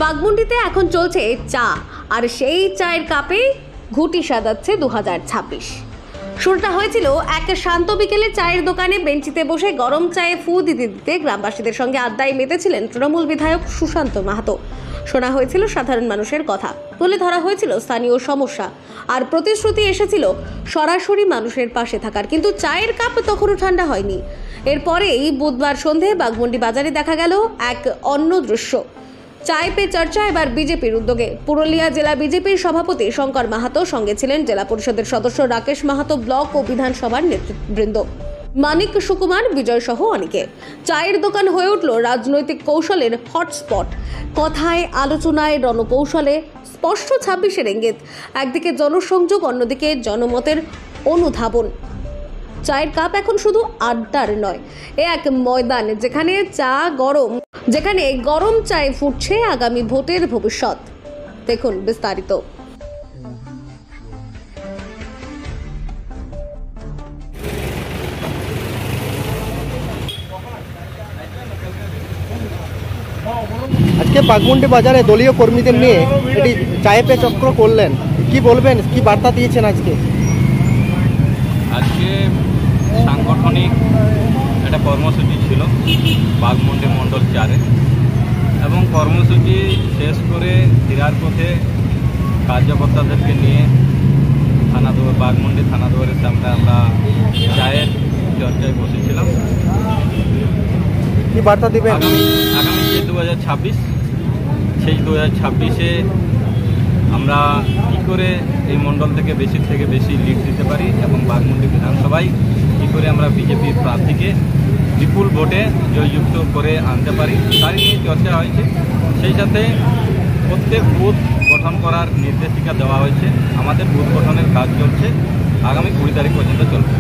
বাঘমুন্ডিতে এখন চলছে চা, আর সেই চায়ের কাপে ঘুঁটি সাজাচ্ছে 2026। শুরুটা হয়েছিল এক শান্ত বিকেলে চায়ের দোকানে বেঞ্চিতে বসে গরম চায়ে ফু দিতে দিতে গ্রামবাসীদের সঙ্গে আড্ডায় মেতেছিলেন তৃণমূল বিধায়ক সুশান্ত মাহাতো। শোনা হয়েছিল সাধারণ মানুষের কথা, তুলে ধরা হয়েছিল স্থানীয় সমস্যা, আর প্রতিশ্রুতি এসেছিল সরাসরি মানুষের পাশে থাকার। কিন্তু চায়ের কাপ তখনও ঠান্ডা হয়নি। এরপরেই বুধবার সন্ধে বাঘমুন্ডি বাজারে দেখা গেল এক অন্য দৃশ্য। চায় পে চর্চা এবার বিজেপির উদ্যোগে। পুরুলিয়া জেলা বিজেপির সভাপতি শঙ্কর মাহাতো, সঙ্গে ছিলেন জেলা পরিষদের সদস্য রাকেশ মাহাতো, ব্লক ও বিধানসভার নেতৃবৃন্দ মানিক সুকুমার, বিজয় সহ অনেকে। চায়ের দোকান হয়ে উঠল রাজনৈতিক কৌশলের হটস্পট। কথায়, আলোচনায়, রণকৌশলে স্পষ্ট 26-এর ইঙ্গিত। একদিকে জনসংযোগ, অন্যদিকে জনমতের অনুধাবন। চায়ের কাপ এখন শুধু আড্ডার নয়, এ এক ময়দান যেখানে গরম চায়ে ফুটছে আগামী ভোটের ভবিষ্যৎ। দেখুন বিস্তারিত। আজকে বাঘমুন্ডি বাজারে দলীয় কর্মীদের নিয়ে এটি চায়ে পে চক্র করলেন, কি বলবেন, কি বার্তা দিয়েছেন আজকে? আজকে সাংগঠনিক একটা কর্মসূচি ছিল বাঘমুন্ডি মণ্ডল 4-এ, এবং কর্মসূচি শেষ করে ফেরার পথে কার্যকর্তাদেরকে নিয়ে বাঘমুন্ডি থানা দুয়ারের সামনে আমরা চায়ের চর্চায় বসেছিলাম। কি বার্তা দিবেন আগামী যে 2026, সেই 2026-এ আমরা কী করে এই মণ্ডল থেকে বেশি লিড দিতে পারি, এবং বাঘমুন্ডি বিধানসভায় কী করে আমরা বিজেপির প্রার্থীকে বিপুল ভোটে জয়যুক্ত করে আনতে পারি, তাই নিয়ে চর্চা হয়েছে। সেই সাথে প্রত্যেক বুথ গঠন করার নির্দেশিকা দেওয়া হয়েছে। আমাদের বুথ গঠনের কাজ চলছে, আগামী 20 তারিখ পর্যন্ত চলবে।